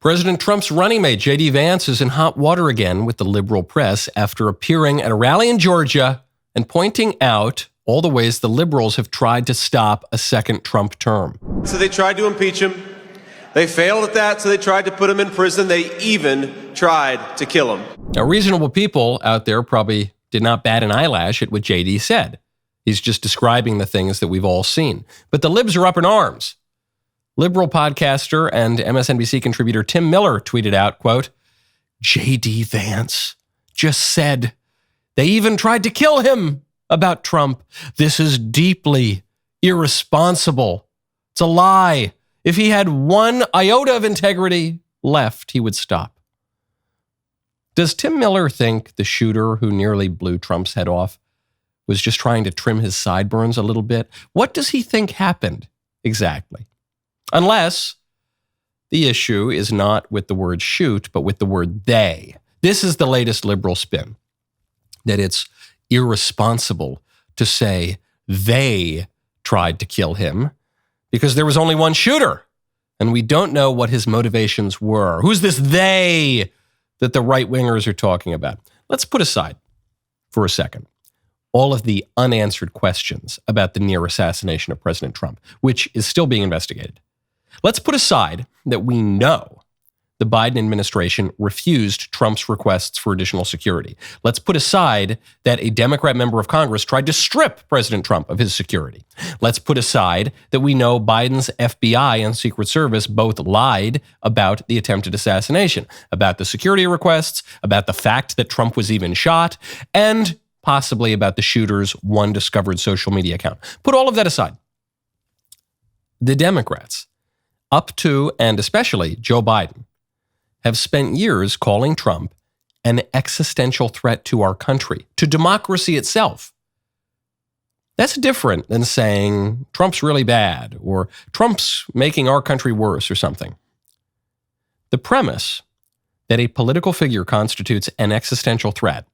President Trump's running mate, J.D. Vance, is in hot water again with the liberal press after appearing at a rally in Georgia and pointing out all the ways the liberals have tried to stop a second Trump term. So they tried to impeach him. They failed at that, so they tried to put him in prison. They even tried to kill him. Now, reasonable people out there probably did not bat an eyelash at what J.D. said. He's just describing the things that we've all seen. But the libs are up in arms. Liberal podcaster and MSNBC contributor Tim Miller tweeted out, quote, J.D. Vance just said they even tried to kill him about Trump. This is deeply irresponsible. It's a lie. If he had one iota of integrity left, he would stop. Does Tim Miller think the shooter who nearly blew Trump's head off was just trying to trim his sideburns a little bit? What does he think happened exactly? Unless the issue is not with the word shoot, but with the word they. This is the latest liberal spin, that it's irresponsible to say they tried to kill him because there was only one shooter, and we don't know what his motivations were. Who's this they that the right-wingers are talking about? Let's put aside for a second all of the unanswered questions about the near assassination of President Trump, which is still being investigated. Let's put aside that we know the Biden administration refused Trump's requests for additional security. Let's put aside that a Democrat member of Congress tried to strip President Trump of his security. Let's put aside that we know Biden's FBI and Secret Service both lied about the attempted assassination, about the security requests, about the fact that Trump was even shot, and possibly about the shooter's one discovered social media account. Put all of that aside. The Democrats, up to and especially Joe Biden, have spent years calling Trump an existential threat to our country, to democracy itself. That's different than saying Trump's really bad or Trump's making our country worse or something. The premise that a political figure constitutes an existential threat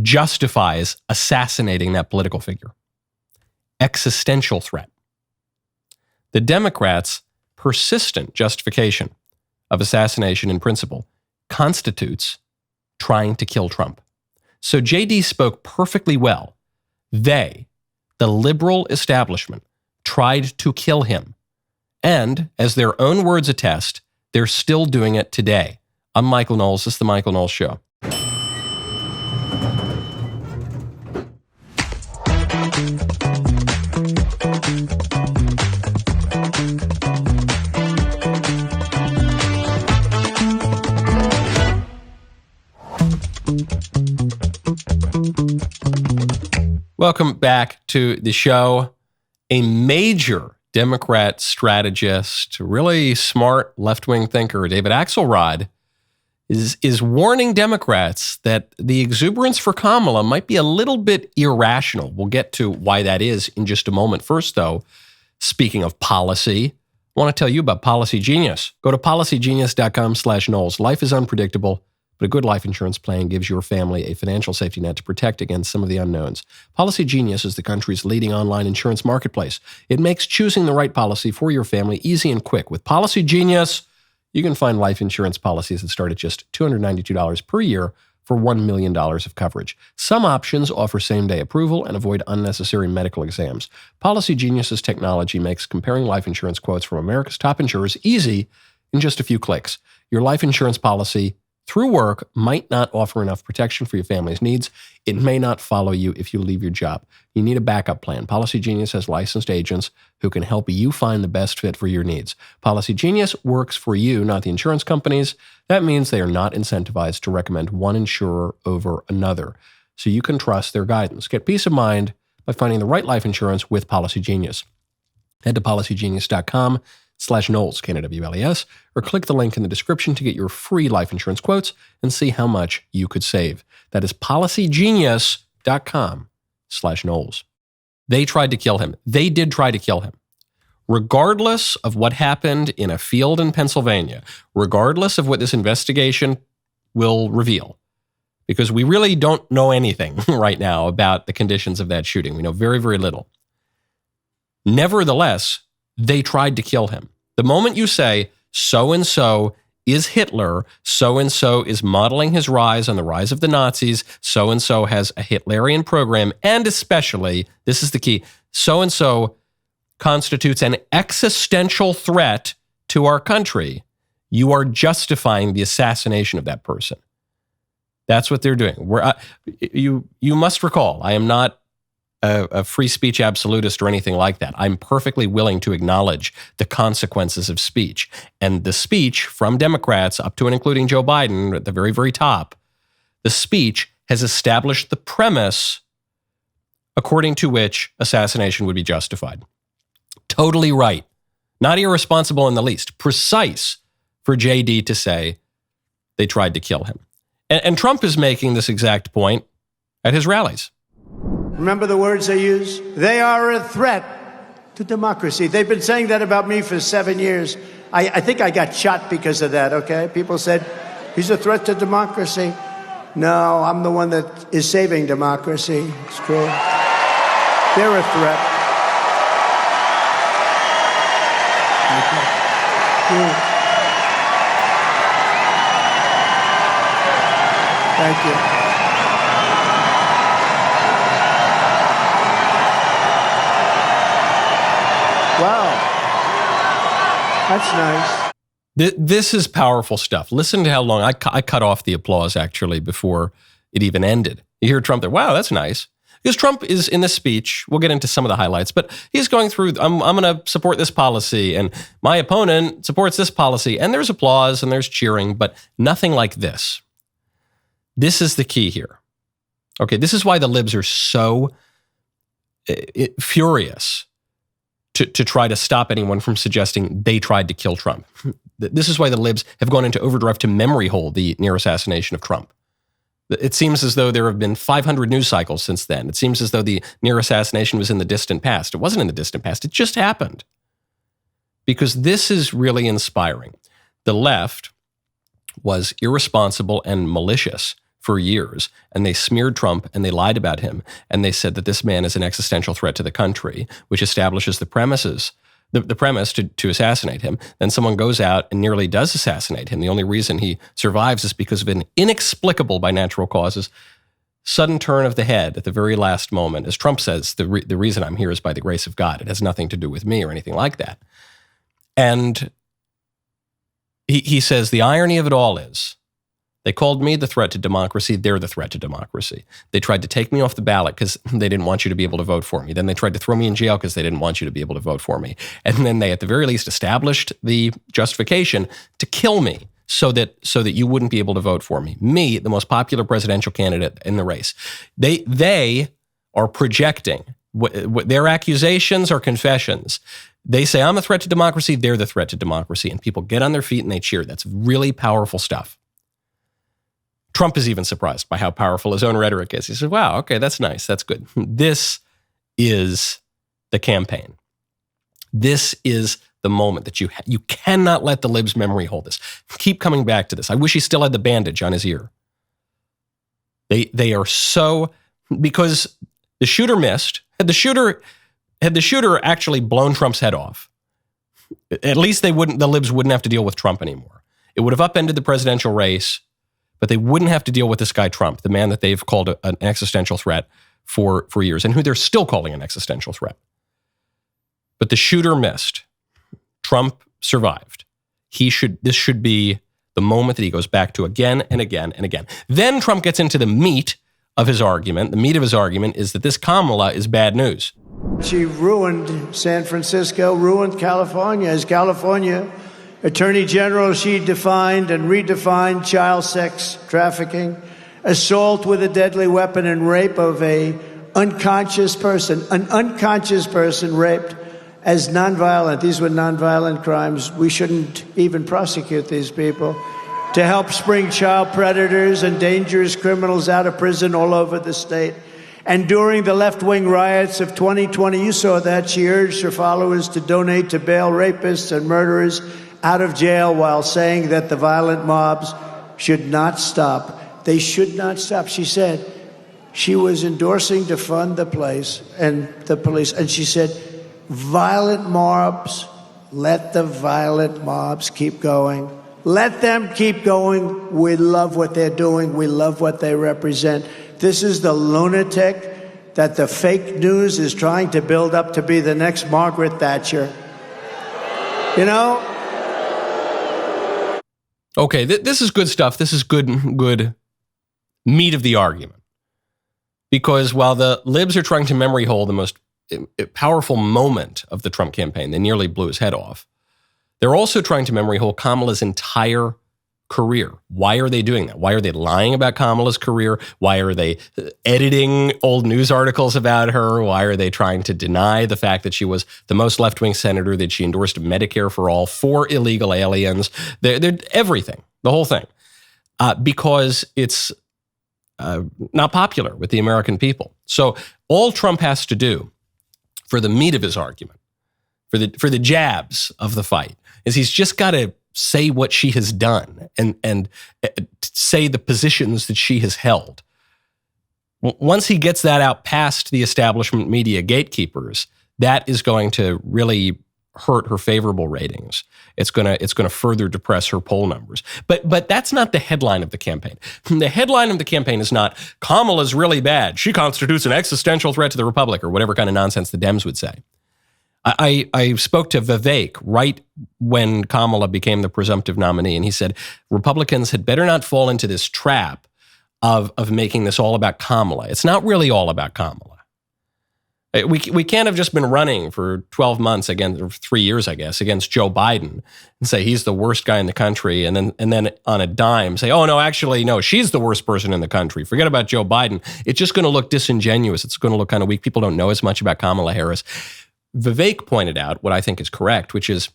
justifies assassinating that political figure. Existential threat. The Democrats' persistent justification of assassination in principle constitutes trying to kill Trump. So J.D. spoke perfectly well. They, the liberal establishment, tried to kill him. And as their own words attest, they're still doing it today. I'm Michael Knowles. This is The Michael Knowles Show. Welcome back to the show. A major Democrat strategist, really smart left-wing thinker, David Axelrod, is warning Democrats that the exuberance for Kamala might be a little bit irrational. We'll get to why that is in just a moment. First, though, speaking of policy, I want to tell you about Policy Genius. Go to policygenius.com/Knowles. Life is unpredictable, but a good life insurance plan gives your family a financial safety net to protect against some of the unknowns. Policy Genius is the country's leading online insurance marketplace. It makes choosing the right policy for your family easy and quick. With Policy Genius, you can find life insurance policies that start at just $292 per year for $1 million of coverage. Some options offer same-day approval and avoid unnecessary medical exams. Policy Genius's technology makes comparing life insurance quotes from America's top insurers easy in just a few clicks. Your life insurance policy through work might not offer enough protection for your family's needs. It may not follow you if you leave your job. You need a backup plan. Policy Genius has licensed agents who can help you find the best fit for your needs. Policy Genius works for you, not the insurance companies. That means they are not incentivized to recommend one insurer over another. So you can trust their guidance. Get peace of mind by finding the right life insurance with Policy Genius. Head to policygenius.com/Knowles, K-N-W-L-E-S, or click the link in the description to get your free life insurance quotes and see how much you could save. That is policygenius.com/Knowles. They tried to kill him. They did try to kill him. Regardless of what happened in a field in Pennsylvania, regardless of what this investigation will reveal, because we really don't know anything right now about the conditions of that shooting. We know very, very little. Nevertheless, they tried to kill him. The moment you say so-and-so is Hitler, so-and-so is modeling his rise on the rise of the Nazis, so-and-so has a Hitlerian program, and especially, this is the key, so-and-so constitutes an existential threat to our country, you are justifying the assassination of that person. That's what they're doing. You must recall, I am not a free speech absolutist or anything like that. I'm perfectly willing to acknowledge the consequences of speech. And the speech from Democrats up to and including Joe Biden at the very, very top, the speech has established the premise according to which assassination would be justified. Totally right. Not irresponsible in the least. Precise for JD to say they tried to kill him. And Trump is making this exact point at his rallies. Remember the words they use? They are a threat to democracy. They've been saying that about me for 7 years. I think I got shot because of that, okay? People said, he's a threat to democracy. No, I'm the one that is saving democracy. It's true. They're a threat. Thank you. Wow. That's nice. This is powerful stuff. Listen to how long I cut off the applause, actually, before it even ended. You hear Trump there, wow, that's nice. Because Trump is in this speech, we'll get into some of the highlights, but he's going through, I'm going to support this policy, and my opponent supports this policy, and there's applause and there's cheering, but nothing like this. This is the key here. Okay, this is why the libs are so furious to try to stop anyone from suggesting they tried to kill Trump. This is why the libs have gone into overdrive to memory hole the near assassination of Trump. It seems as though there have been 500 news cycles since then. It seems as though the near assassination was in the distant past. It wasn't in the distant past. It just happened. Because this is really inspiring. The left was irresponsible and malicious for years, and they smeared Trump and they lied about him, and they said that this man is an existential threat to the country, which establishes the premise to assassinate him. Then someone goes out and nearly does assassinate him. The only reason he survives is because of an inexplicable, by natural causes, sudden turn of the head at the very last moment. As Trump says, the reason I'm here is by the grace of God. It has nothing to do with me or anything like that. And he says the irony of it all is, they called me the threat to democracy. They're the threat to democracy. They tried to take me off the ballot because they didn't want you to be able to vote for me. Then they tried to throw me in jail because they didn't want you to be able to vote for me. And then they, at the very least, established the justification to kill me so that you wouldn't be able to vote for me. Me, the most popular presidential candidate in the race. They are projecting what their accusations are confessions. They say, I'm a threat to democracy. They're the threat to democracy. And people get on their feet and they cheer. That's really powerful stuff. Trump is even surprised by how powerful his own rhetoric is. He says, wow, okay, that's nice. That's good. This is the campaign. This is the moment that you cannot let the libs memory hold this. Keep coming back to this. I wish he still had the bandage on his ear. They are so, because the shooter missed. Had the shooter actually blown Trump's head off, at least the libs wouldn't have to deal with Trump anymore. It would have upended the presidential race, but they wouldn't have to deal with this guy Trump, the man that they've called an existential threat for years, and who they're still calling an existential threat. But the shooter missed. Trump survived. This should be the moment that he goes back to again and again and again. Then Trump gets into the meat of his argument. The meat of his argument is that this Kamala is bad news. She ruined San Francisco, ruined California. As California Attorney General, she defined and redefined child sex trafficking, assault with a deadly weapon, and rape of an unconscious person raped as nonviolent. These were nonviolent crimes. We shouldn't even prosecute these people. To help spring child predators and dangerous criminals out of prison all over the state. And during the left-wing riots of 2020, you saw that, she urged her followers to donate to bail rapists and murderers out of jail while saying that the violent mobs should not stop. They should not stop. She said she was endorsing to fund the police, and she said, violent mobs, let the violent mobs keep going. Let them keep going. We love what they're doing. We love what they represent. This is the lunatic that the fake news is trying to build up to be the next Margaret Thatcher. You know? Okay, this is good stuff. This is good meat of the argument. Because while the libs are trying to memory hole the most powerful moment of the Trump campaign, they nearly blew his head off, they're also trying to memory hole Kamala's entire career. Why are they doing that? Why are they lying about Kamala's career? Why are they editing old news articles about her? Why are they trying to deny the fact that she was the most left-wing senator, that she endorsed Medicare for all, for illegal aliens? They're everything, the whole thing, because it's not popular with the American people. So all Trump has to do for the meat of his argument, for the jabs of the fight, is he's just got to say what she has done and say the positions that she has held. Once he gets that out past the establishment media gatekeepers, that is going to really hurt her favorable ratings. It's going to further depress her poll numbers. But that's not the headline of the campaign. The headline of the campaign is not Kamala's really bad. She constitutes an existential threat to the Republic, or whatever kind of nonsense the Dems would say. I spoke to Vivek right when Kamala became the presumptive nominee, and he said Republicans had better not fall into this trap of making this all about Kamala. It's not really all about Kamala. We can't have just been running for 12 months against, or 3 years, I guess, against Joe Biden and say he's the worst guy in the country, and then on a dime say, oh no, actually no, she's the worst person in the country. Forget about Joe Biden. It's just going to look disingenuous. It's going to look kind of weak. People don't know as much about Kamala Harris. Vivek pointed out what I think is correct, which is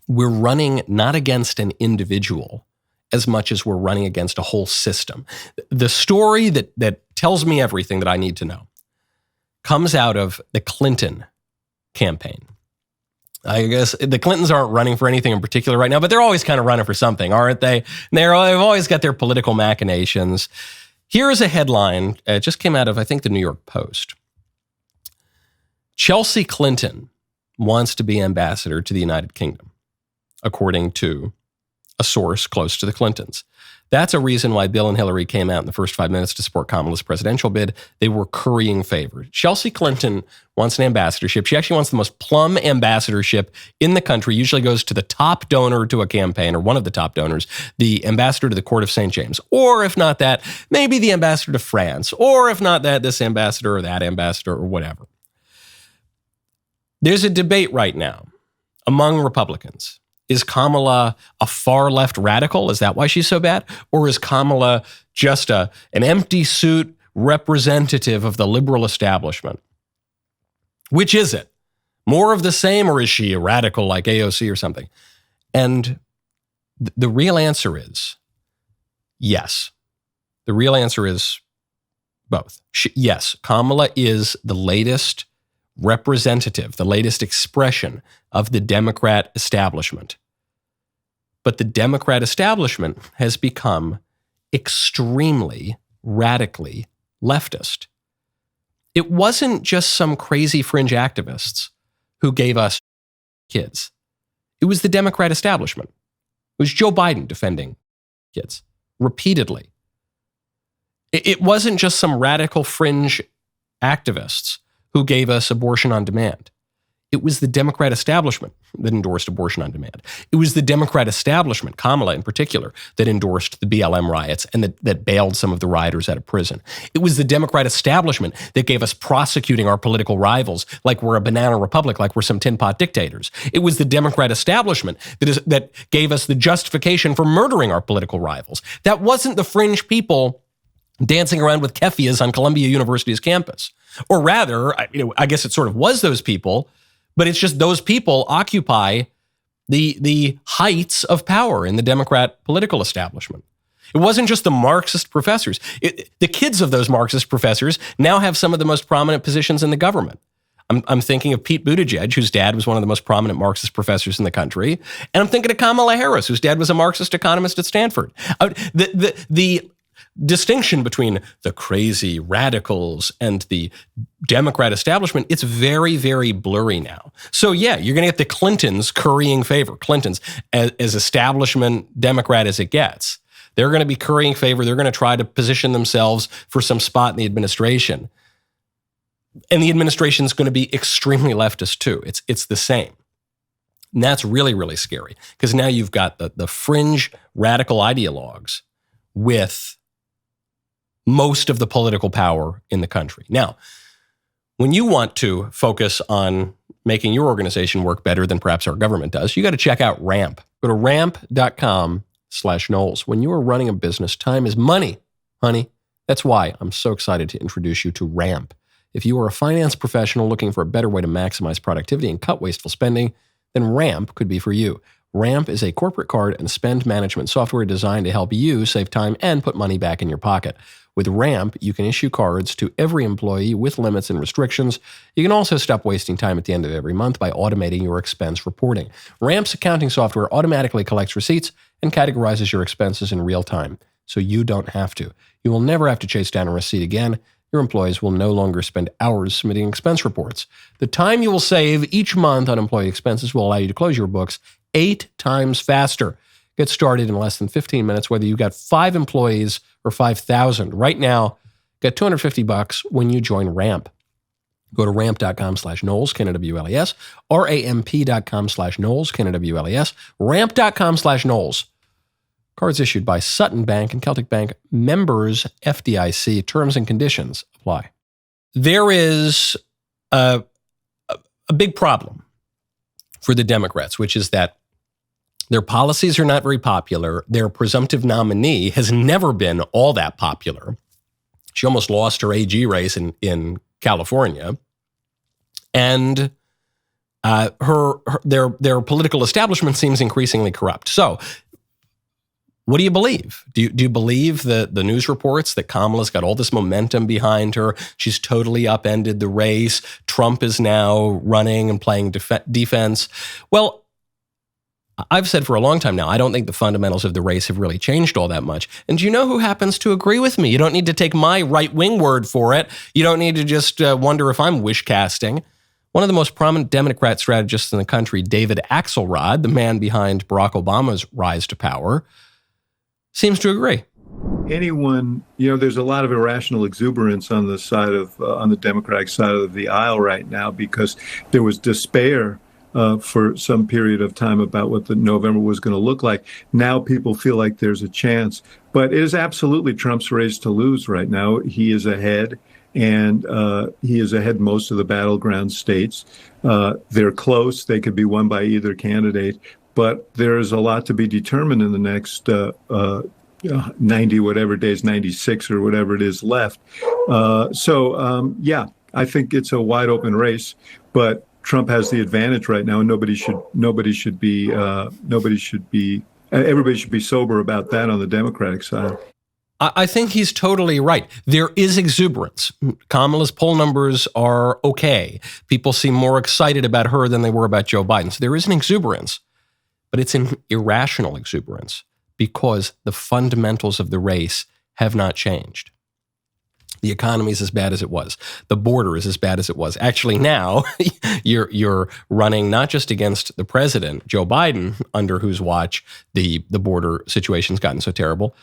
we're running not against an individual as much as we're running against a whole system. The story that tells me everything that I need to know comes out of the Clinton campaign. I guess the Clintons aren't running for anything in particular right now, but they're always kind of running for something, aren't they? They've always got their political machinations. Here is a headline. It just came out of, I think, the New York Post. Chelsea Clinton wants to be ambassador to the United Kingdom, according to a source close to the Clintons. That's a reason why Bill and Hillary came out in the first 5 minutes to support Kamala's presidential bid. They were currying favor. Chelsea Clinton wants an ambassadorship. She actually wants the most plum ambassadorship in the country. Usually goes to the top donor to a campaign, or one of the top donors, the ambassador to the Court of St. James. Or if not that, maybe the ambassador to France. Or if not that, this ambassador or that ambassador or whatever. There's a debate right now among Republicans. Is Kamala a far left radical? Is that why she's so bad? Or is Kamala just an empty suit representative of the liberal establishment? Which is it? More of the same, or is she a radical like AOC or something? And the real answer is yes. The real answer is both. Yes, Kamala is the latest representative, the latest expression of the Democrat establishment. But the Democrat establishment has become extremely radically leftist. It wasn't just some crazy fringe activists who gave us kids. It was the Democrat establishment. It was Joe Biden defending kids repeatedly. It wasn't just some radical fringe activists who gave us abortion on demand. It was the Democrat establishment that endorsed abortion on demand. It was the Democrat establishment, Kamala in particular, that endorsed the BLM riots and that bailed some of the rioters out of prison. It was the Democrat establishment that gave us prosecuting our political rivals like we're a banana republic, like we're some tin pot dictators. It was the Democrat establishment that gave us the justification for murdering our political rivals. That wasn't the fringe people dancing around with kefias on Columbia University's campus. Or rather, I guess it sort of was those people, but it's just those people occupy the heights of power in the Democrat political establishment. It wasn't just the Marxist professors. The kids of those Marxist professors now have some of the most prominent positions in the government. I'm thinking of Pete Buttigieg, whose dad was one of the most prominent Marxist professors in the country. And I'm thinking of Kamala Harris, whose dad was a Marxist economist at Stanford. The distinction between the crazy radicals and the Democrat establishment, it's very, very blurry now. So yeah, you're going to get the Clintons currying favor. Clintons, as establishment Democrat as it gets. They're going to be currying favor. They're going to try to position themselves for some spot in the administration. And the administration is going to be extremely leftist too. It's the same. And that's really, really scary because now you've got the fringe radical ideologues with most of the political power in the country. Now, when you want to focus on making your organization work better than perhaps our government does, you got to check out Ramp. Go to ramp.com/Knowles. When you are running a business, time is money, honey. That's why I'm so excited to introduce you to Ramp. If you are a finance professional looking for a better way to maximize productivity and cut wasteful spending, then Ramp could be for you. Ramp is a corporate card and spend management software designed to help you save time and put money back in your pocket. With Ramp, you can issue cards to every employee with limits and restrictions. You can also stop wasting time at the end of every month by automating your expense reporting. Ramp's accounting software automatically collects receipts and categorizes your expenses in real time, so you don't have to. You will never have to chase down a receipt again. Your employees will no longer spend hours submitting expense reports. The time you will save each month on employee expenses will allow you to close your books 8 times faster. Get started in less than 15 minutes, whether you've got 5 employees or 5,000. Right now, get $250 when you join Ramp. Go to ramp.com/Knowles, K-N-O-W-L-E-S, ramp.com/Knowles, K-N-O-W-L-E-S, ramp.com/Knowles. Cards issued by Sutton Bank and Celtic Bank, members FDIC. Terms and conditions apply. There is a big problem for the Democrats, which is that their policies are not very popular. Their presumptive nominee has never been all that popular. She almost lost her AG race in California. And their political establishment seems increasingly corrupt. So what do you believe? Do you believe the news reports that Kamala's got all this momentum behind her? She's totally upended the race. Trump is now running and playing defense. Well, I've said for a long time now, I don't think the fundamentals of the race have really changed all that much. And do you know who happens to agree with me? You don't need to take my right-wing word for it. You don't need to just wonder if I'm wish-casting. One of the most prominent Democrat strategists in the country, David Axelrod, the man behind Barack Obama's rise to power, seems to agree. Anyone, there's a lot of irrational exuberance on the side of, on the Democratic side of the aisle right now because there was despair for some period of time about what the November was going to look like. Now people feel like there's a chance, but it is absolutely Trump's race to lose right now. He is ahead, and he is ahead most of the battleground states. They're close. They could be won by either candidate, but there's a lot to be determined in the next 90 whatever days, 96 or whatever it is left. Yeah, I think it's a wide open race, but Trump has the advantage right now, and everybody should be sober about that on the Democratic side. I think he's totally right. There is exuberance. Kamala's poll numbers are okay. People seem more excited about her than they were about Joe Biden. So there is an exuberance, but it's an irrational exuberance because the fundamentals of the race have not changed. The economy is as bad as it was. The border is as bad as it was. Actually, now you're running not just against the president, Joe Biden, under whose watch the border situation's gotten so terrible,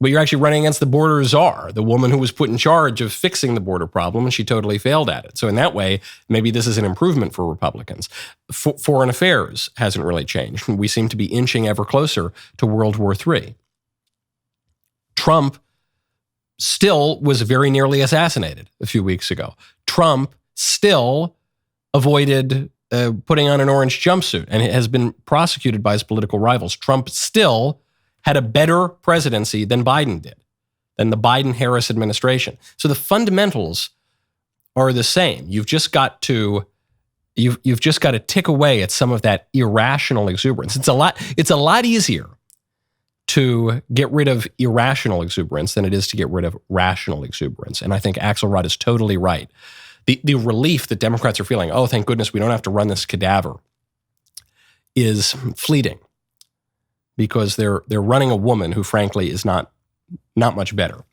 but you're actually running against the border czar, the woman who was put in charge of fixing the border problem, and she totally failed at it. So in that way, maybe this is an improvement for Republicans. Foreign affairs hasn't really changed. We seem to be inching ever closer to World War III. Trump still was very nearly assassinated a few weeks ago. Trump still avoided putting on an orange jumpsuit and has been prosecuted by his political rivals. Trump still had a better presidency than Biden did, than the Biden-Harris administration. So the fundamentals are the same. You've just got to tick away at some of that irrational exuberance. It's a lot easier to get rid of irrational exuberance than it is to get rid of rational exuberance. And I think Axelrod is totally right. The relief that Democrats are feeling, oh, thank goodness we don't have to run this cadaver, is fleeting because they're running a woman who frankly is not not much better.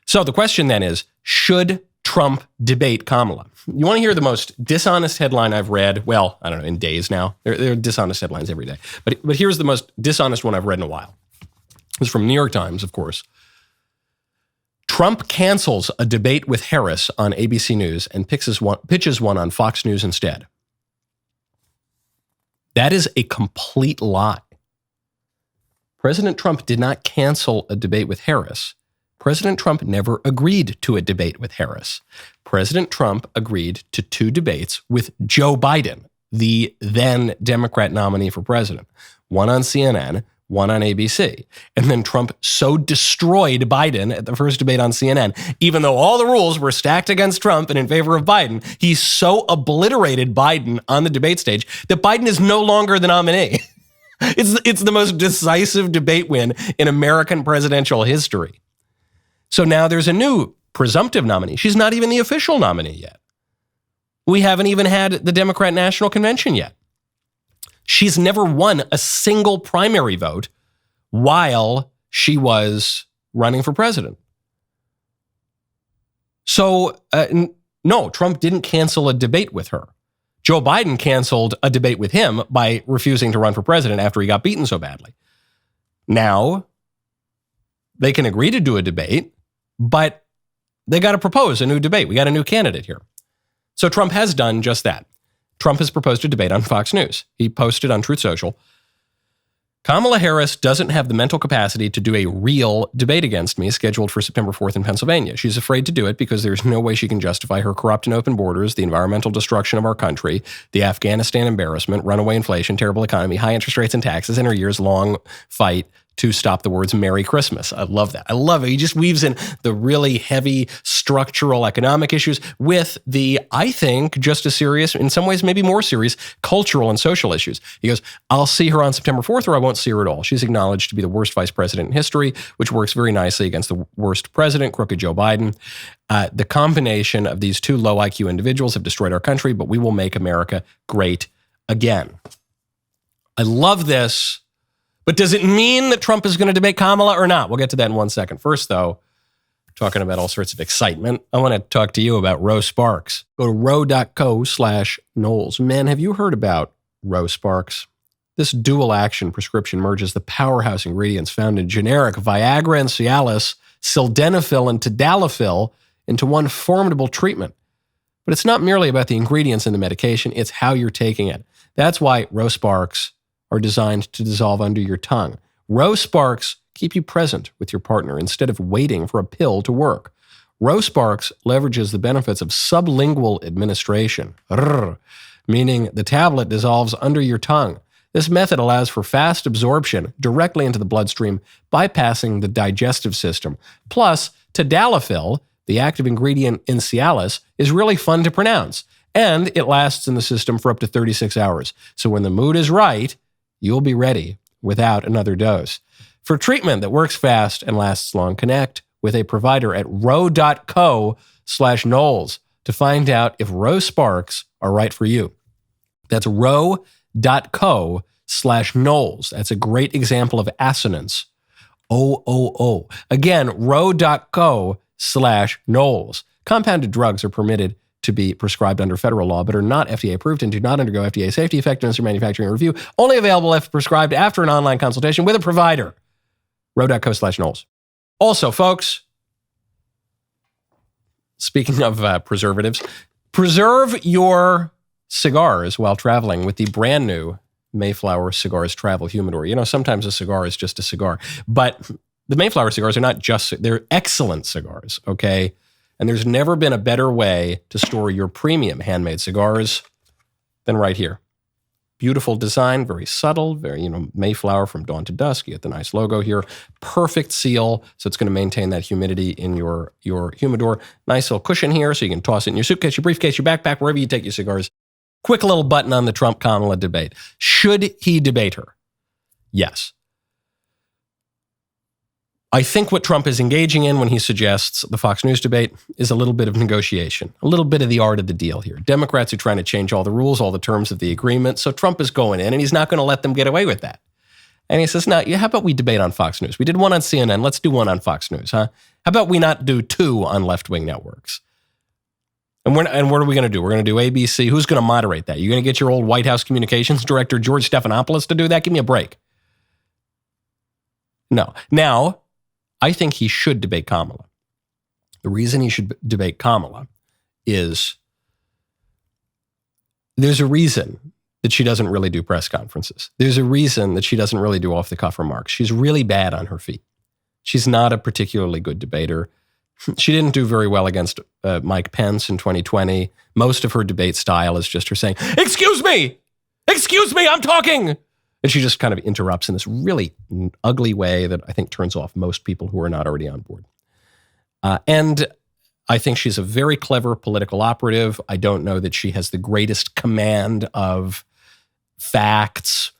So the question then is, should Trump debate Kamala? You want to hear the most dishonest headline I've read? Well, I don't know, in days now. There are dishonest headlines every day. But here's the most dishonest one I've read in a while. It's from New York Times, of course. Trump cancels a debate with Harris on ABC News and pitches one on Fox News instead. That is a complete lie. President Trump did not cancel a debate with Harris. President Trump never agreed to a debate with Harris. President Trump agreed to 2 debates with Joe Biden, the then Democrat nominee for president. One on CNN, one on ABC. And then Trump so destroyed Biden at the first debate on CNN, even though all the rules were stacked against Trump and in favor of Biden, he so obliterated Biden on the debate stage that Biden is no longer the nominee. It's the most decisive debate win in American presidential history. So now there's a new presumptive nominee. She's not even the official nominee yet. We haven't even had the Democrat National Convention yet. She's never won a single primary vote while she was running for president. So, no, Trump didn't cancel a debate with her. Joe Biden canceled a debate with him by refusing to run for president after he got beaten so badly. Now, they can agree to do a debate, but they got to propose a new debate. We got a new candidate here. So Trump has done just that. Trump has proposed a debate on Fox News. He posted on Truth Social, Kamala Harris doesn't have the mental capacity to do a real debate against me scheduled for September 4th in Pennsylvania. She's afraid to do it because there's no way she can justify her corrupt and open borders, the environmental destruction of our country, the Afghanistan embarrassment, runaway inflation, terrible economy, high interest rates and taxes, and her years-long fight to stop the words Merry Christmas. I love that. I love it. He just weaves in the really heavy structural economic issues with the, I think, just as serious, in some ways maybe more serious, cultural and social issues. He goes, I'll see her on September 4th or I won't see her at all. She's acknowledged to be the worst vice president in history, which works very nicely against the worst president, crooked Joe Biden. The combination of these 2 low IQ individuals have destroyed our country, but we will make America great again. I love this. But does it mean that Trump is going to debate Kamala or not? We'll get to that in 1 second. First, though, talking about all sorts of excitement, I want to talk to you about Roe Sparks. Go to roe.co/Knowles. Man, have you heard about Roe Sparks? This dual action prescription merges the powerhouse ingredients found in generic Viagra and Cialis, sildenafil and tadalafil into one formidable treatment. But it's not merely about the ingredients in the medication, it's how you're taking it. That's why Roe Sparks are designed to dissolve under your tongue. Roe Sparks keep you present with your partner instead of waiting for a pill to work. Roe Sparks leverages the benefits of sublingual administration, meaning the tablet dissolves under your tongue. This method allows for fast absorption directly into the bloodstream, bypassing the digestive system. Plus, tadalafil, the active ingredient in Cialis, is really fun to pronounce, and it lasts in the system for up to 36 hours. So when the mood is right, you'll be ready without another dose. For treatment that works fast and lasts long, connect with a provider at roe.co/Knowles to find out if Roe Sparks are right for you. That's roe.co/Knowles. That's a great example of assonance. O. Again, roe.co/Knowles. Compounded drugs are permitted to be prescribed under federal law, but are not FDA approved and do not undergo FDA safety, effectiveness, or manufacturing review. Only available if prescribed after an online consultation with a provider. roe.co/Knowles. Also, folks, speaking of preservatives, preserve your cigars while traveling with the brand new Mayflower Cigars Travel Humidor. You know, sometimes a cigar is just a cigar, but the Mayflower cigars are not just, they're excellent cigars, okay? And there's never been a better way to store your premium handmade cigars than right here. Beautiful design, very subtle, very, Mayflower from dawn to dusk. You get the nice logo here. Perfect seal, so it's going to maintain that humidity in your humidor. Nice little cushion here, so you can toss it in your suitcase, your briefcase, your backpack, wherever you take your cigars. Quick little button on the Trump-Kamala debate. Should he debate her? Yes. I think what Trump is engaging in when he suggests the Fox News debate is a little bit of negotiation, a little bit of the art of the deal here. Democrats are trying to change all the rules, all the terms of the agreement, so Trump is going in, and he's not going to let them get away with that. And he says, no, how about we debate on Fox News? We did one on CNN. Let's do one on Fox News, huh? How about we not do two on left-wing networks? And what are we going to do? We're going to do ABC. Who's going to moderate that? You're going to get your old White House communications director, George Stephanopoulos, to do that? Give me a break. No. Now, I think he should debate Kamala. The reason he should debate Kamala is there's a reason that she doesn't really do press conferences. There's a reason that she doesn't really do off-the-cuff remarks. She's really bad on her feet. She's not a particularly good debater. She didn't do very well against Mike Pence in 2020. Most of her debate style is just her saying, excuse me, I'm talking. And she just kind of interrupts in this really ugly way that I think turns off most people who are not already on board. And I think she's a very clever political operative. I don't know that she has the greatest command of facts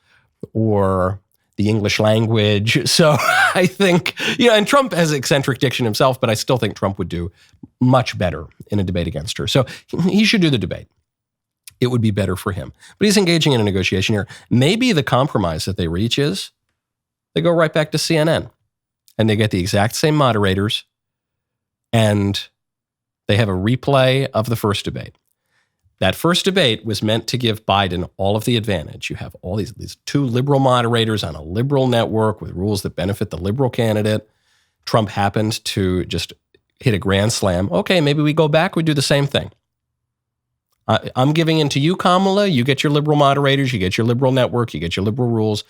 or the English language. So I think, and Trump has eccentric diction himself, but I still think Trump would do much better in a debate against her. So he should do the debate. It would be better for him. But he's engaging in a negotiation here. Maybe the compromise that they reach is they go right back to CNN and they get the exact same moderators and they have a replay of the first debate. That first debate was meant to give Biden all of the advantage. You have all these two liberal moderators on a liberal network with rules that benefit the liberal candidate. Trump happened to just hit a grand slam. Okay, maybe we go back, we do the same thing. I'm giving in to you, Kamala. You get your liberal moderators, you get your liberal network, you get your liberal rules,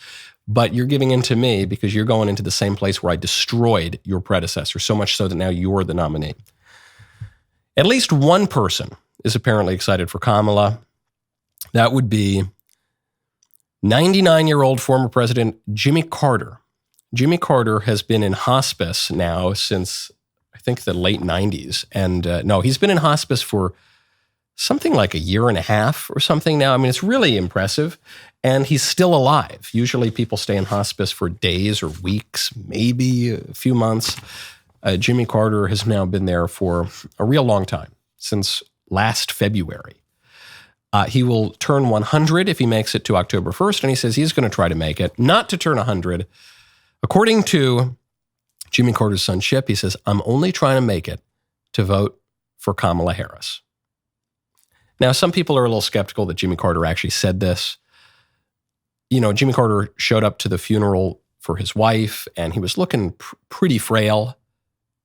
but you're giving in to me because you're going into the same place where I destroyed your predecessor, so much so that now you're the nominee. At least one person is apparently excited for Kamala. That would be 99-year-old former President Jimmy Carter. Jimmy Carter has been in hospice now since, I think, the late 90s. And he's been in hospice for something like a year and a half or something now. I mean, it's really impressive. And he's still alive. Usually people stay in hospice for days or weeks, maybe a few months. Jimmy Carter has now been there for a real long time, since last February. He will turn 100 if he makes it to October 1st, and he says he's going to try to make it, not to turn 100. According to Jimmy Carter's son, Chip, he says, I'm only trying to make it to vote for Kamala Harris. Now, some people are a little skeptical that Jimmy Carter actually said this. Jimmy Carter showed up to the funeral for his wife, and he was looking pretty frail.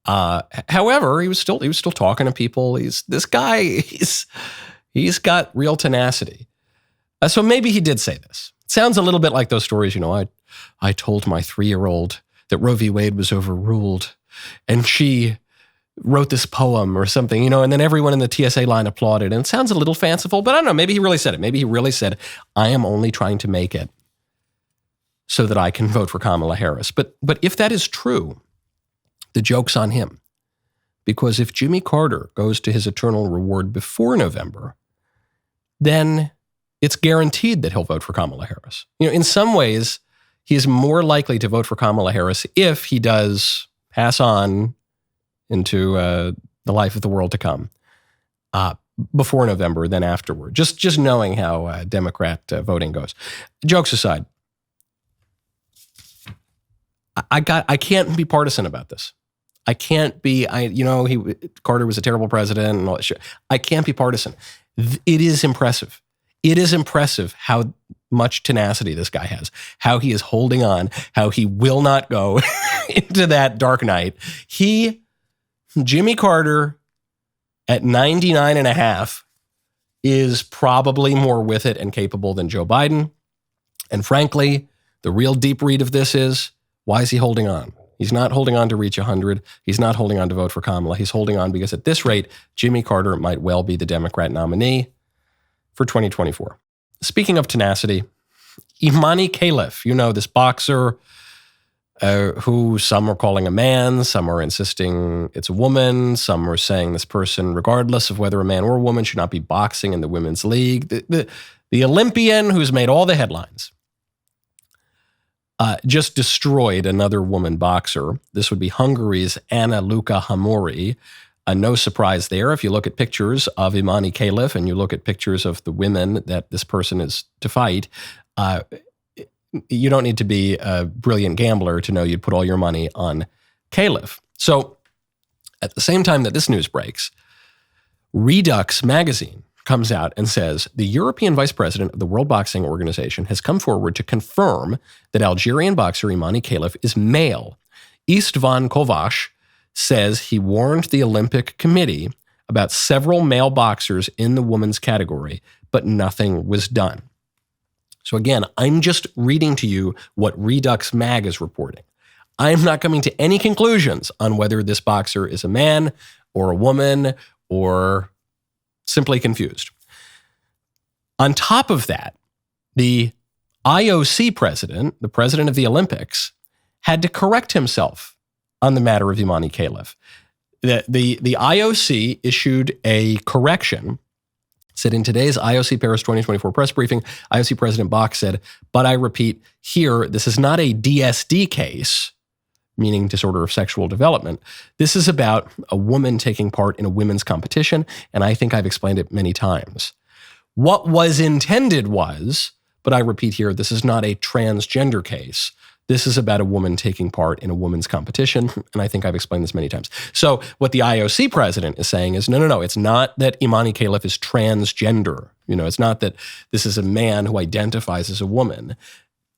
However, he was still talking to people. He's got real tenacity. So maybe he did say this. It sounds a little bit like those stories, I told my 3-year-old that Roe v. Wade was overruled, and she wrote this poem or something, and then everyone in the TSA line applauded. And it sounds a little fanciful, but I don't know. Maybe he really said it. Maybe he really said, I am only trying to make it so that I can vote for Kamala Harris. But if that is true, the joke's on him. Because if Jimmy Carter goes to his eternal reward before November, then it's guaranteed that he'll vote for Kamala Harris. In some ways, he is more likely to vote for Kamala Harris if he does pass on into the life of the world to come before November than afterward. Just knowing how Democrat voting goes. Jokes aside, I can't be partisan about this. I can't be, Carter was a terrible president and all that shit. I can't be partisan. It is impressive. It is impressive how much tenacity this guy has, how he is holding on, how he will not go into that dark night. Jimmy Carter at 99 and a half is probably more with it and capable than Joe Biden. And frankly, the real deep read of this is, why is he holding on? He's not holding on to reach 100. He's not holding on to vote for Kamala. He's holding on because at this rate, Jimmy Carter might well be the Democrat nominee for 2024. Speaking of tenacity, Imane Khelif, this boxer who some are calling a man, some are insisting it's a woman, some are saying this person, regardless of whether a man or a woman, should not be boxing in the women's league. The Olympian who's made all the headlines. Just destroyed another woman boxer. This would be Hungary's Anna Luka Hamori. No surprise there. If you look at pictures of Imane Khelif and you look at pictures of the women that this person is to fight, you don't need to be a brilliant gambler to know you'd put all your money on Khelif. So at the same time that this news breaks, Redux magazine comes out and says the European vice president of the World Boxing Organization has come forward to confirm that Algerian boxer Imane Khelif is male. Istvan Kovac says he warned the Olympic Committee about several male boxers in the women's category, but nothing was done. So again, I'm just reading to you what Redux Mag is reporting. I'm not coming to any conclusions on whether this boxer is a man or a woman or simply confused. On top of that, the IOC president, the president of the Olympics, had to correct himself on the matter of Imane Khelif. The IOC issued a correction, said in today's IOC Paris 2024 press briefing, IOC President Bach said, but I repeat here, this is not a DSD case, meaning disorder of sexual development. This is about a woman taking part in a women's competition, and I think I've explained it many times. What was intended was, but I repeat here, this is not a transgender case. This is about a woman taking part in a women's competition, and I think I've explained this many times. So what the IOC president is saying is, no, it's not that Imane Khelif is transgender. It's not that this is a man who identifies as a woman.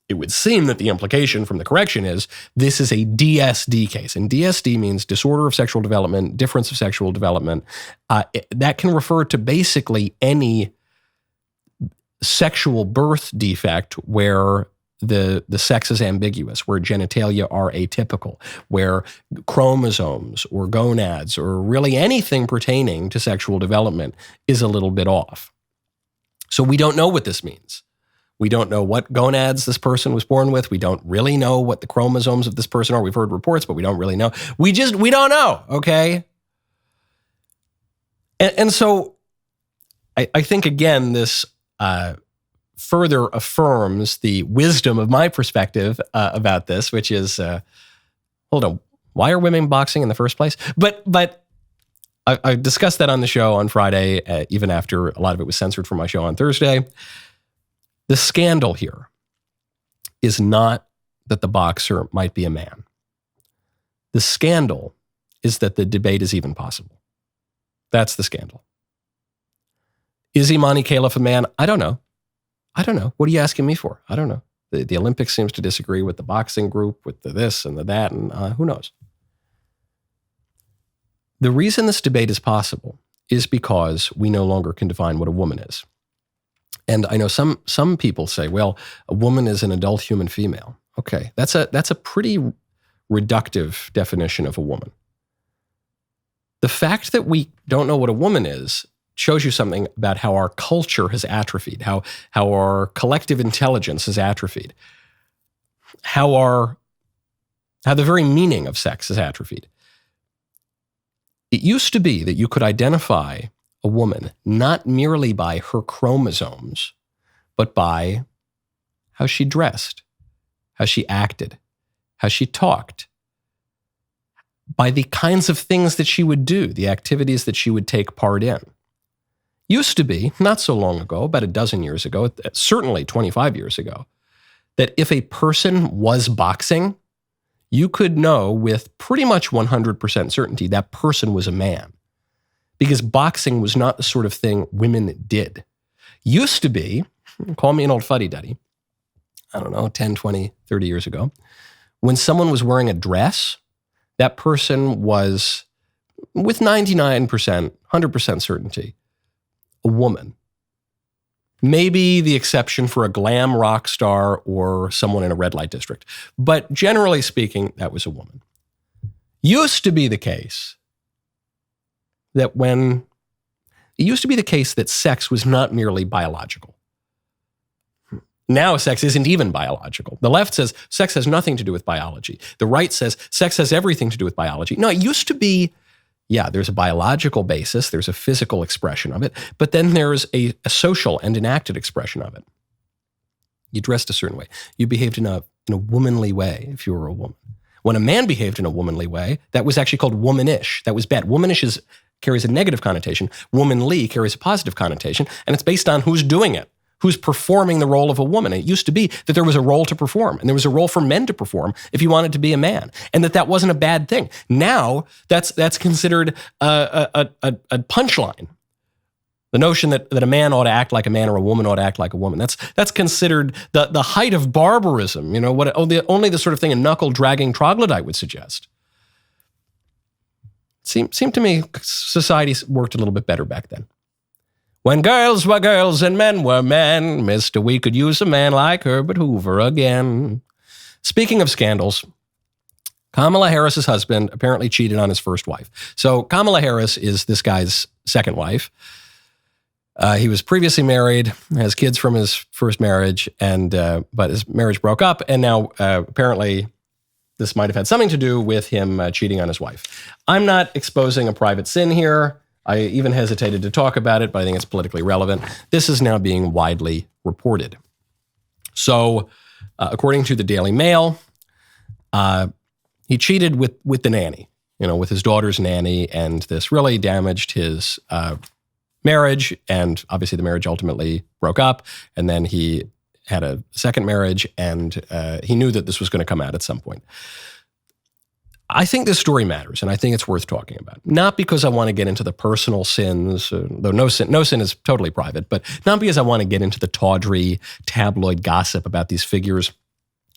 It would seem that the implication from the correction is this is a DSD case, and DSD means disorder of sexual development, difference of sexual development. That can refer to basically any sexual birth defect where the sex is ambiguous, where genitalia are atypical, where chromosomes or gonads or really anything pertaining to sexual development is a little bit off. So we don't know what this means. We don't know what gonads this person was born with. We don't really know what the chromosomes of this person are. We've heard reports, but we don't really know. We don't know, okay? And so I think, again, this further affirms the wisdom of my perspective about this, which is, hold on, why are women boxing in the first place? But I discussed that on the show on Friday, even after a lot of it was censored from my show on Thursday. The scandal here is not that the boxer might be a man. The scandal is that the debate is even possible. That's the scandal. Is Imane Khelif a man? I don't know. What are you asking me for? I don't know. The Olympics seems to disagree with the boxing group, with the this and the that, and who knows? The reason this debate is possible is because we no longer can define what a woman is. And I know some people say, well, a woman is an adult human female. Okay, that's a pretty reductive definition of a woman. The fact that we don't know what a woman is shows you something about how our culture has atrophied, how our collective intelligence has atrophied, how the very meaning of sex has atrophied. It used to be that you could identify a woman not merely by her chromosomes, but by how she dressed, how she acted, how she talked, by the kinds of things that she would do, the activities that she would take part in. Used to be, not so long ago, about a dozen years ago, certainly 25 years ago, that if a person was boxing, you could know with pretty much 100% certainty that person was a man. Because boxing was not the sort of thing women did. Used to be, call me an old fuddy-duddy, I don't know, 10, 20, 30 years ago, when someone was wearing a dress, that person was, with 99%, 100% certainty, a woman. Maybe the exception for a glam rock star or someone in a red light district. But generally speaking, that was a woman. Used to be the case that sex was not merely biological. Now sex isn't even biological. The left says sex has nothing to do with biology. The right says sex has everything to do with biology. No, it used to be, there's a biological basis, there's a physical expression of it, but then there's a social and enacted expression of it. You dressed a certain way. You behaved in a womanly way if you were a woman. When a man behaved in a womanly way, that was actually called womanish. That was bad. Womanish carries a negative connotation. Womanly carries a positive connotation, and it's based on who's doing it. who's performing the role of a woman. And it used to be that there was a role to perform, and there was a role for men to perform if you wanted to be a man, and that wasn't a bad thing. Now that's considered a punchline. The notion that a man ought to act like a man or a woman ought to act like a woman. That's considered the height of barbarism. What only the sort of thing a knuckle-dragging troglodyte would suggest. Seemed to me society worked a little bit better back then. When girls were girls and men were men, Mr. We could use a man like Herbert Hoover again. Speaking of scandals, Kamala Harris's husband apparently cheated on his first wife. So Kamala Harris is this guy's second wife. He was previously married, has kids from his first marriage, but his marriage broke up, and now apparently this might have had something to do with him cheating on his wife. I'm not exposing a private sin here. I even hesitated to talk about it, but I think it's politically relevant. This is now being widely reported. So, according to the Daily Mail, he cheated with the nanny, with his daughter's nanny, and this really damaged his marriage, and obviously the marriage ultimately broke up, and then he had a second marriage, and he knew that this was going to come out at some point. I think this story matters, and I think it's worth talking about. Not because I want to get into the personal sins, though no sin is totally private, but not because I want to get into the tawdry tabloid gossip about these figures.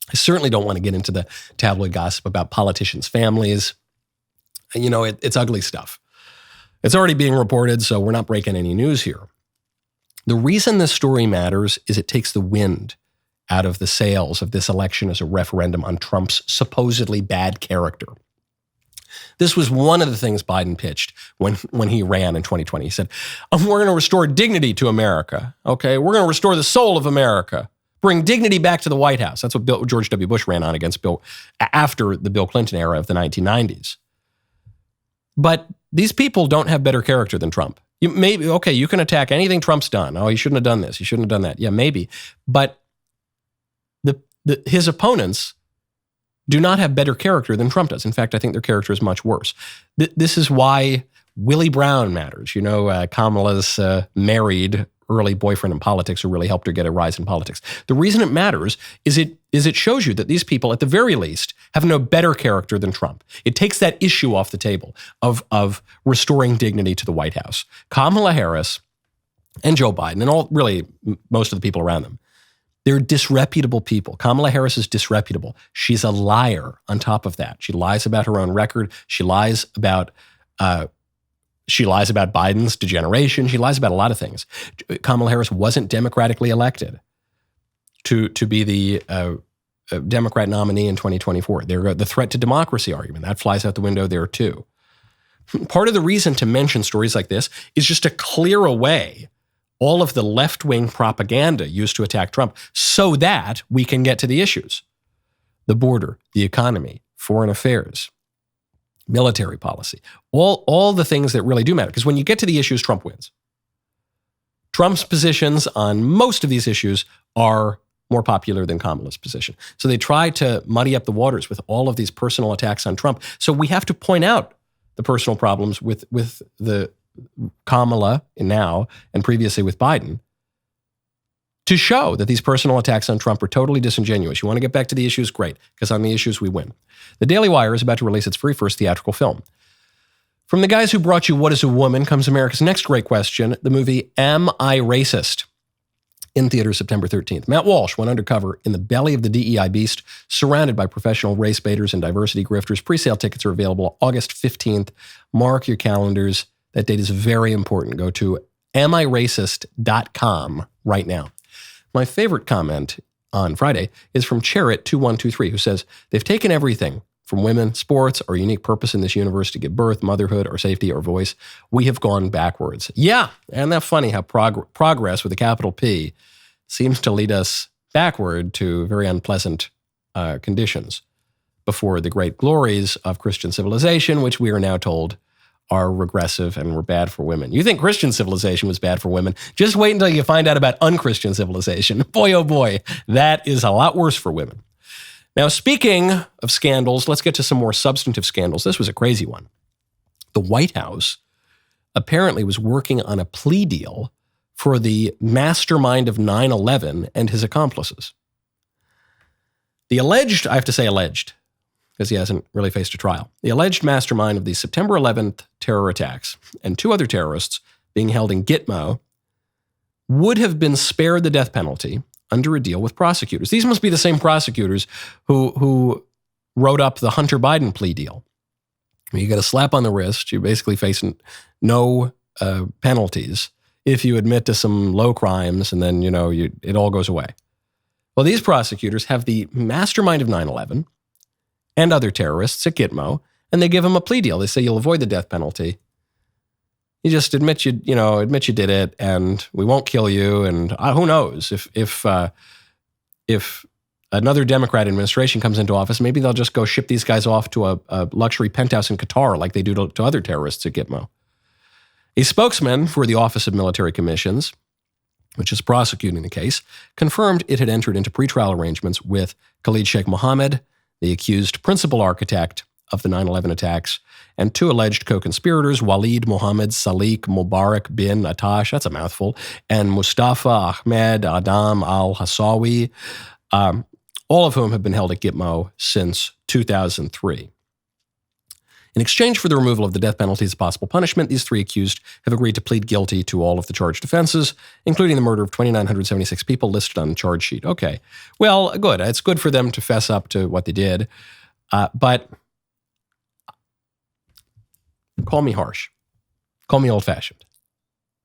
I certainly don't want to get into the tabloid gossip about politicians' families. It's ugly stuff. It's already being reported, so we're not breaking any news here. The reason this story matters is it takes the wind out of the sails of this election as a referendum on Trump's supposedly bad character. This was one of the things Biden pitched when he ran in 2020. He said, we're going to restore dignity to America. Okay, we're going to restore the soul of America. Bring dignity back to the White House. That's what George W. Bush ran on against after the Bill Clinton era of the 1990s. But these people don't have better character than Trump. You can attack anything Trump's done. Oh, he shouldn't have done this. He shouldn't have done that. Yeah, maybe. But his opponents do not have better character than Trump does. In fact, I think their character is much worse. This is why Willie Brown matters. Kamala's married early boyfriend in politics who really helped her get a rise in politics. The reason it matters is it shows you that these people, at the very least, have no better character than Trump. It takes that issue off the table of restoring dignity to the White House. Kamala Harris and Joe Biden and most of the people around them, they're disreputable people. Kamala Harris is disreputable. She's a liar on top of that. She lies about her own record. She lies about Biden's degeneration. She lies about a lot of things. Kamala Harris wasn't democratically elected to be the Democrat nominee in 2024. The threat to democracy argument, that flies out the window there too. Part of the reason to mention stories like this is just to clear away all of the left-wing propaganda used to attack Trump so that we can get to the issues. The border, the economy, foreign affairs, military policy, all the things that really do matter. Because when you get to the issues, Trump wins. Trump's positions on most of these issues are more popular than Kamala's position. So they try to muddy up the waters with all of these personal attacks on Trump. So we have to point out the personal problems with the Kamala now and previously with Biden to show that these personal attacks on Trump are totally disingenuous. You want to get back to the issues? Great, because on the issues we win. The DailyWire is about to release its very first theatrical film. From the guys who brought you What is a Woman comes America's next great question, the movie Am I Racist? In theaters September 13th. Matt Walsh went undercover in the belly of the DEI beast, surrounded by professional race baiters and diversity grifters. Pre-sale tickets are available August 15th. Mark your calendars. That date is very important. Go to amiracist.com right now. My favorite comment on Friday is from Charit2123, who says, they've taken everything from women, sports, our unique purpose in this universe to give birth, motherhood, our safety, our voice. We have gone backwards. Yeah, and that's funny how progress with a capital P seems to lead us backward to very unpleasant conditions before the great glories of Christian civilization, which we are now told are regressive and were bad for women. You think Christian civilization was bad for women? Just wait until you find out about unchristian civilization. Boy, oh boy, that is a lot worse for women. Now, speaking of scandals, let's get to some more substantive scandals. This was a crazy one. The White House apparently was working on a plea deal for the mastermind of 9/11 and his accomplices. The alleged, I have to say alleged, because he hasn't really faced a trial. The alleged mastermind of the September 11th terror attacks and 2 other terrorists being held in Gitmo would have been spared the death penalty under a deal with prosecutors. These must be the same prosecutors who wrote up the Hunter Biden plea deal. You get a slap on the wrist. You're basically facing no penalties if you admit to some low crimes, and then it all goes away. Well, these prosecutors have the mastermind of 9/11 and other terrorists at Gitmo, and they give them a plea deal. They say you'll avoid the death penalty. You just admit you did it, and we won't kill you. And who knows if another Democrat administration comes into office, maybe they'll just go ship these guys off to a luxury penthouse in Qatar, like they do to other terrorists at Gitmo. A spokesman for the Office of Military Commissions, which is prosecuting the case, confirmed it had entered into pretrial arrangements with Khalid Sheikh Mohammed, the accused principal architect of the 9/11 attacks, and 2 alleged co-conspirators, Walid Mohammed Salik Mubarak bin Atash, that's a mouthful, and Mustafa Ahmed Adam al-Hassawi, all of whom have been held at Gitmo since 2003. In exchange for the removal of the death penalty as a possible punishment, these 3 accused have agreed to plead guilty to all of the charged offenses, including the murder of 2,976 people listed on the charge sheet. Okay, well, good. It's good for them to fess up to what they did, but call me harsh, call me old-fashioned.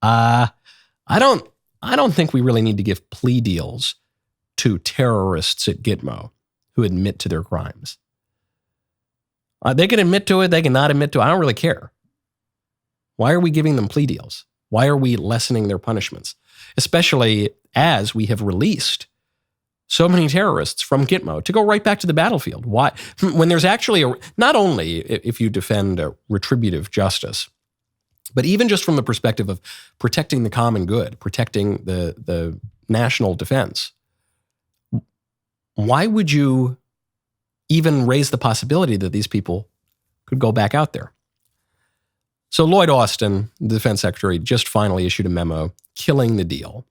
I don't think we really need to give plea deals to terrorists at Gitmo who admit to their crimes. They can admit to it, they can not admit to it. I don't really care. Why are we giving them plea deals? Why are we lessening their punishments? Especially as we have released so many terrorists from Gitmo to go right back to the battlefield. Why? When there's actually not only if you defend a retributive justice, but even just from the perspective of protecting the common good, protecting the national defense, why would you even raise the possibility that these people could go back out there? So Lloyd Austin, the defense secretary, just finally issued a memo killing the deal.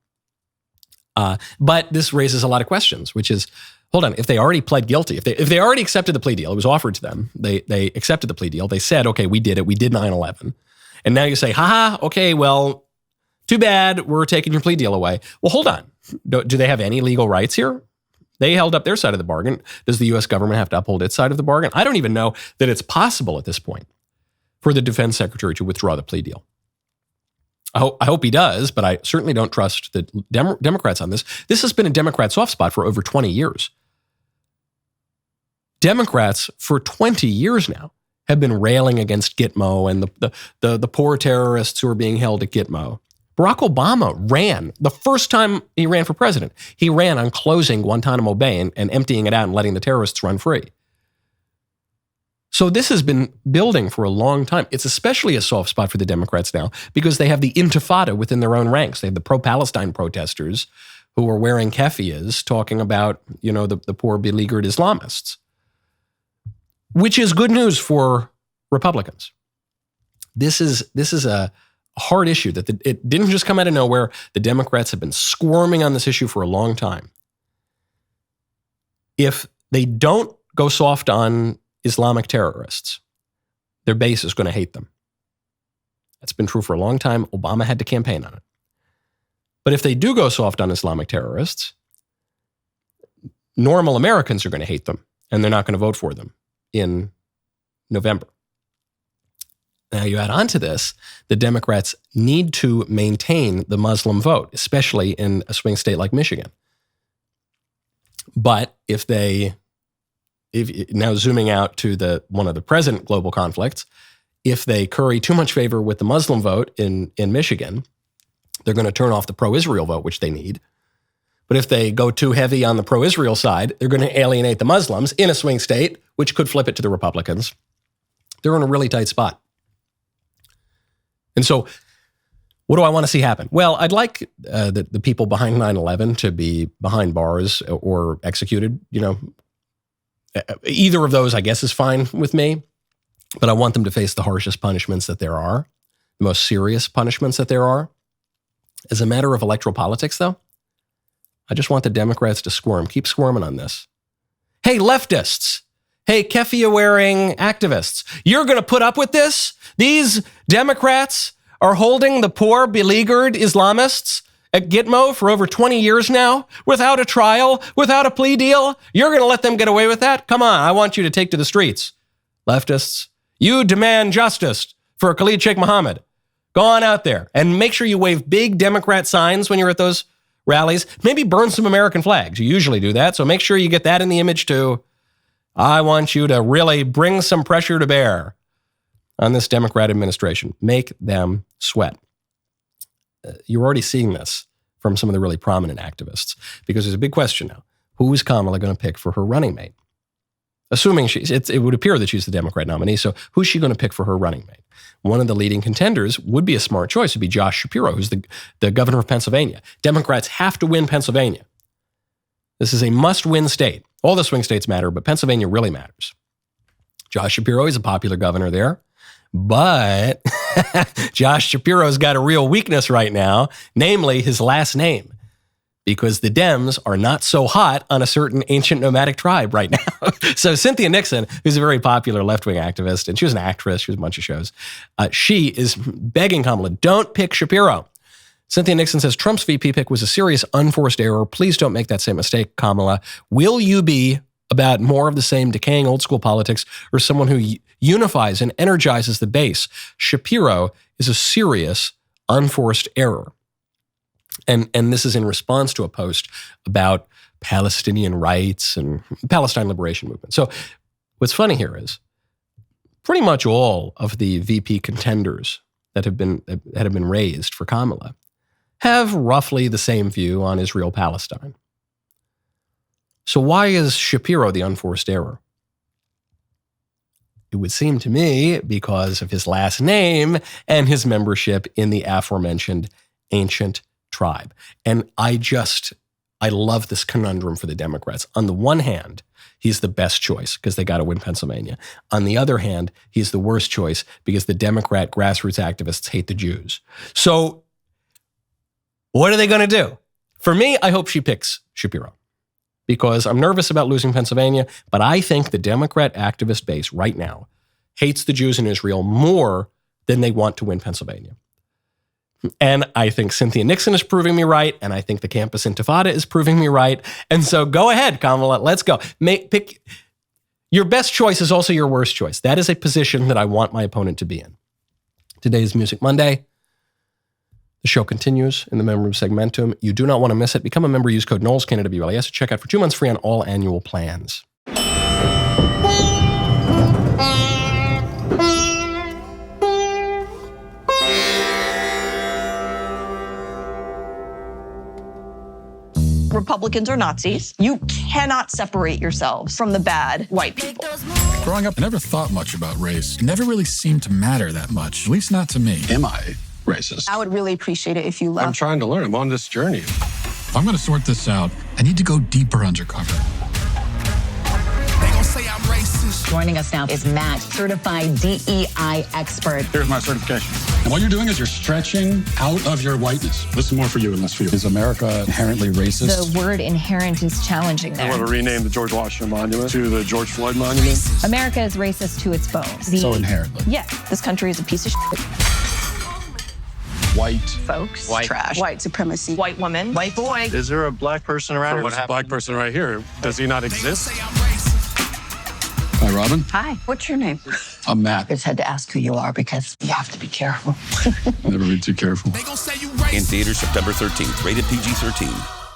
But this raises a lot of questions, which is, hold on, if they already pled guilty, if they already accepted the plea deal, it was offered to them, they accepted the plea deal, they said, okay, we did it, we did 9/11. And now you say, okay, well, too bad, we're taking your plea deal away. Well, hold on. Do they have any legal rights here? They held up their side of the bargain. Does the U.S. government have to uphold its side of the bargain? I don't even know that it's possible at this point for the defense secretary to withdraw the plea deal. I hope he does, but I certainly don't trust the Democrats on this. This has been a Democrat soft spot for over 20 years. Democrats for 20 years now have been railing against Gitmo and the poor terrorists who are being held at Gitmo. Barack Obama ran, the first time he ran for president, he ran on closing Guantanamo Bay and emptying it out and letting the terrorists run free. So this has been building for a long time. It's especially a soft spot for the Democrats now because they have the intifada within their own ranks. They have the pro-Palestine protesters who are wearing keffiyehs talking about, the poor beleaguered Islamists, which is good news for Republicans. This is a hard issue that it didn't just come out of nowhere. The Democrats have been squirming on this issue for a long time. If they don't go soft on Islamic terrorists, their base is going to hate them. That's been true for a long time. Obama had to campaign on it. But if they do go soft on Islamic terrorists, normal Americans are going to hate them, and they're not going to vote for them in November. Now, you add on to this, the Democrats need to maintain the Muslim vote, especially in a swing state like Michigan. But if now zooming out to one of the present global conflicts, if they curry too much favor with the Muslim vote in Michigan, they're going to turn off the pro-Israel vote, which they need. But if they go too heavy on the pro-Israel side, they're going to alienate the Muslims in a swing state, which could flip it to the Republicans. They're in a really tight spot. And so what do I want to see happen? Well, I'd like the people behind 9/11 to be behind bars or executed. Either of those, I guess, is fine with me. But I want them to face the harshest punishments that there are, the most serious punishments that there are. As a matter of electoral politics, though, I just want the Democrats to squirm. Keep squirming on this. Hey, leftists. Hey, keffiyeh-wearing activists. You're going to put up with this? These Democrats are holding the poor, beleaguered Islamists at Gitmo for over 20 years now without a trial, without a plea deal? You're going to let them get away with that? Come on, I want you to take to the streets. Leftists, you demand justice for Khalid Sheikh Mohammed. Go on out there and make sure you wave big Democrat signs when you're at those rallies. Maybe burn some American flags. You usually do that, so make sure you get that in the image too. I want you to really bring some pressure to bear on this Democrat administration. Make them sweat. You're already seeing this from some of the really prominent activists because there's a big question now. Who is Kamala going to pick for her running mate? Assuming it would appear that she's the Democrat nominee, so who's she going to pick for her running mate? One of the leading contenders would be a smart choice. It would be Josh Shapiro, who's the governor of Pennsylvania. Democrats have to win Pennsylvania. This is a must-win state. All the swing states matter, but Pennsylvania really matters. Josh Shapiro is a popular governor there, but Josh Shapiro's got a real weakness right now, namely his last name, because the Dems are not so hot on a certain ancient nomadic tribe right now. So Cynthia Nixon, who's a very popular left-wing activist, and she was an actress, she was a bunch of shows, she is begging Kamala, don't pick Shapiro. Cynthia Nixon says Trump's VP pick was a serious unforced error. Please don't make that same mistake, Kamala. Will you be about more of the same decaying old school politics or someone who unifies and energizes the base? Shapiro is a serious unforced error. And this is in response to a post about Palestinian rights and Palestine liberation movement. So what's funny here is pretty much all of the VP contenders that have been raised for Kamala have roughly the same view on Israel-Palestine. So why is Shapiro the unforced error? It would seem to me because of his last name and his membership in the aforementioned ancient tribe. And I love this conundrum for the Democrats. On the one hand, he's the best choice because they got to win Pennsylvania. On the other hand, he's the worst choice because the Democrat grassroots activists hate the Jews. So what are they going to do? For me, I hope she picks Shapiro because I'm nervous about losing Pennsylvania, but I think the Democrat activist base right now hates the Jews in Israel more than they want to win Pennsylvania. And I think Cynthia Nixon is proving me right, and I think the campus intifada is proving me right. And so go ahead, Kamala, let's go. Pick your best choice is also your worst choice. That is a position that I want my opponent to be in. Today is Music Monday. The show continues in the member room segmentum. You do not want to miss it. Become a member. Use code Knowles, Canada BLAS to check out for 2 months free on all annual plans. Republicans are Nazis. You cannot separate yourselves from the bad white people. Growing up, I never thought much about race. It never really seemed to matter that much, at least not to me. Am I racist? I would really appreciate it if you left. I'm trying to learn. I'm on this journey. If I'm going to sort this out, I need to go deeper undercover. They gonna say I'm racist. Joining us now is Matt, certified DEI expert. Here's my certification. And what you're doing is you're stretching out of your whiteness. This is more for you and less for you. Is America inherently racist? The word inherent is challenging there. I want to rename the George Washington Monument to the George Floyd Monument. America is racist to its bones. So inherently. Yes, this country is a piece of shit. White. Folks. White. Trash. White supremacy. White woman. White boy. Is there a black person around here? What's a black person right here? Does he not exist? Hi, Robin. Hi. What's your name? I'm Matt. I just had to ask who you are because you have to be careful. Never be too careful. They gonna say you racist. In theaters September 13th, rated PG-13.